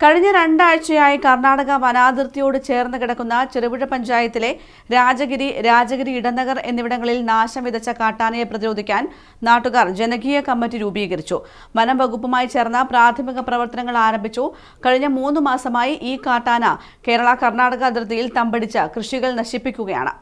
കഴിഞ്ഞ രണ്ടാഴ്ചയായി കർണാടക വനാതിർത്തിയോട് ചേർന്ന് കിടക്കുന്ന ചെറുപുഴ പഞ്ചായത്തിലെ രാജഗിരി ഇടനഗർ എന്നിവിടങ്ങളിൽ നാശം വിതച്ച കാട്ടാനയെ പ്രതിരോധിക്കാൻ നാട്ടുകാർ ജനകീയ കമ്മിറ്റി രൂപീകരിച്ചു. വനം വകുപ്പുമായി ചേർന്ന് പ്രാഥമിക പ്രവർത്തനങ്ങൾ ആരംഭിച്ചു. കഴിഞ്ഞ 3 മാസമായി ഈ കാട്ടാന കേരള-കർണാടക അതിർത്തിയിൽ തമ്പടിച്ച കൃഷികൾ നശിപ്പിക്കുകയാണ്.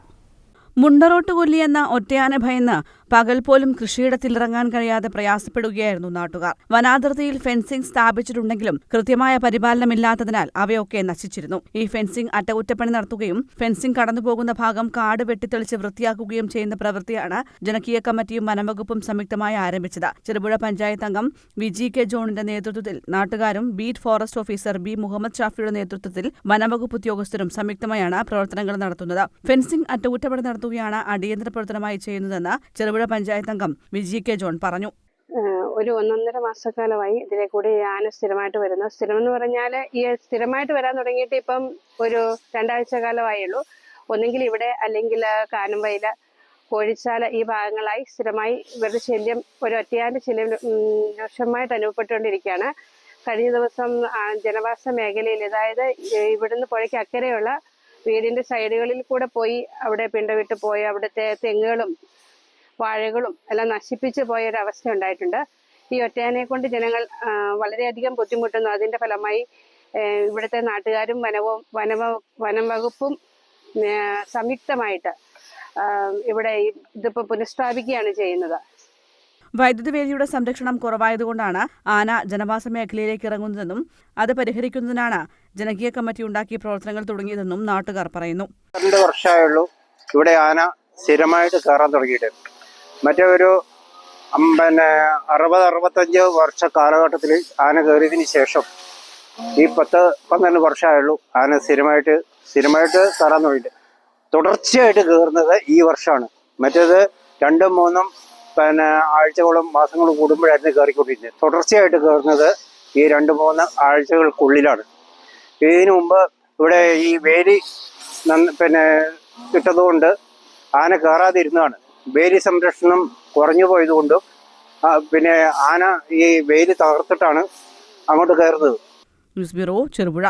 മുണ്ടറോട്ടുകൊല്ലി എന്ന ഒറ്റയാന ഭയന്ന് പകൽ പോലും കൃഷിയിടത്തിലിറങ്ങാൻ കഴിയാതെ പ്രയാസപ്പെടുകയായിരുന്നു നാട്ടുകാർ. വനാതിർത്തിയിൽ ഫെൻസിംഗ് സ്ഥാപിച്ചിട്ടുണ്ടെങ്കിലും കൃത്യമായ പരിപാലനമില്ലാത്തതിനാൽ അവയൊക്കെ നശിച്ചിരുന്നു. ഈ ഫെൻസിംഗ് അറ്റകുറ്റപ്പണി നടത്തുകയും ഫെൻസിംഗ് കടന്നുപോകുന്ന ഭാഗം കാട് വെട്ടിത്തെളിച്ച് വൃത്തിയാക്കുകയും ചെയ്യുന്ന പ്രവൃത്തിയാണ് ജനകീയ കമ്മിറ്റിയും വനംവകുപ്പും സംയുക്തമായി ആരംഭിച്ചത്. ചെറുപുഴ പഞ്ചായത്ത് അംഗം VGK ജോണിന്റെ നേതൃത്വത്തിൽ നാട്ടുകാരും beat forest officer B Muhammad ഷാഫിയുടെ നേതൃത്വത്തിൽ വനംവകുപ്പ് ഉദ്യോഗസ്ഥരും സംയുക്തമായാണ് പ്രവർത്തനങ്ങൾ നടത്തുന്നത്. ഫെൻസിംഗ് അറ്റകുറ്റപ്പണി നടത്തുകയാണ് അടിയന്തര പ്രവർത്തനമായി ചെയ്യുന്നതെന്ന് ചെറുപുഴ പഞ്ചായത്ത് അംഗം VGK ജോൺ പറഞ്ഞു. ഒരു 1.5 മാസക്കാലമായി ഇതിലെ കൂടി ആന സ്ഥിരമായിട്ട് വരുന്നു. സ്ഥിരം എന്ന് പറഞ്ഞാൽ ഈ സ്ഥിരമായിട്ട് വരാൻ തുടങ്ങിയിട്ട് ഇപ്പം ഒരു 2 ആഴ്ച കാലമായുള്ളൂ. ഒന്നെങ്കിൽ ഇവിടെ അല്ലെങ്കിൽ കാനംവയൽ, കോഴിച്ചാല ഈ ഭാഗങ്ങളായി സ്ഥിരമായി ഇവരുടെ ശല്യം ഒരു ഒറ്റയാന്റെ ശല്യം രൂക്ഷമായിട്ട് അനുഭവപ്പെട്ടുകൊണ്ടിരിക്കുകയാണ്. കഴിഞ്ഞ ദിവസം ജനവാസ മേഖലയിൽ, അതായത് ഇവിടുന്ന് പുഴയ്ക്ക് അക്കരെയുള്ള വീടിന്റെ സൈഡുകളിൽ കൂടെ പോയി അവിടെ പിണ്ടവിട്ട് പോയി അവിടുത്തെ തെങ്ങുകളും വാഴകളും എല്ലാം നശിപ്പിച്ച് പോയൊരവസ്ഥ ഉണ്ടായിട്ടുണ്ട്. ഈ ഒറ്റയാനയെ കൊണ്ട് ജനങ്ങൾ വളരെയധികം ബുദ്ധിമുട്ടുന്നു. അതിന്റെ ഫലമായി ഇവിടുത്തെ നാട്ടുകാരും വനം വകുപ്പും സംയുക്തമായിട്ട് ഇവിടെ ഇതിപ്പോൾ പുനഃസ്ഥാപിക്കുകയാണ് ചെയ്യുന്നത്. വൈദ്യുതി വേലിയുടെ സംരക്ഷണം കുറവായതുകൊണ്ടാണ് ആന ജനവാസ മേഖലയിലേക്ക് ഇറങ്ങുന്നതെന്നും അത് പരിഹരിക്കുന്നതിനാണ് ജനകീയ കമ്മിറ്റി ഉണ്ടാക്കിയ പ്രവർത്തനങ്ങൾ തുടങ്ങിയതെന്നും നാട്ടുകാർ പറയുന്നു. 2 വർഷമായുള്ളൂ ഇവിടെ ആന സ്ഥിരമായിട്ട് കയറാൻ തുടങ്ങിയിട്ട്. മറ്റേ ഒരു 60-65 വർഷ കാലഘട്ടത്തിൽ ആന കയറിയതിന് ശേഷം ഈ 10-12 വർഷമായുള്ളൂ ആന സ്ഥിരമായിട്ട് കയറാൻ തുടങ്ങിയിട്ട്. തുടർച്ചയായിട്ട് കയറുന്നത് ഈ വർഷമാണ്. മറ്റേത് 2-3 ആഴ്ചകളും മാസങ്ങളും കൂടുമ്പോഴായിരുന്നു കയറിക്കൊണ്ടിരുന്നത്. തുടർച്ചയായിട്ട് കയറുന്നത് ഈ 2-3 ആഴ്ചകൾക്കുള്ളിലാണ്. ഇതിനു മുമ്പ് ഇവിടെ ഈ വേലി ഇട്ടതുകൊണ്ട് ആന കയറാതിരുന്നതാണ്. വേലി സംരക്ഷണം കുറഞ്ഞു പോയതുകൊണ്ടും ആന ഈ വേലി തകർത്തിട്ടാണ് അങ്ങോട്ട് കയറുന്നത്. News bureau, Cherupuzha.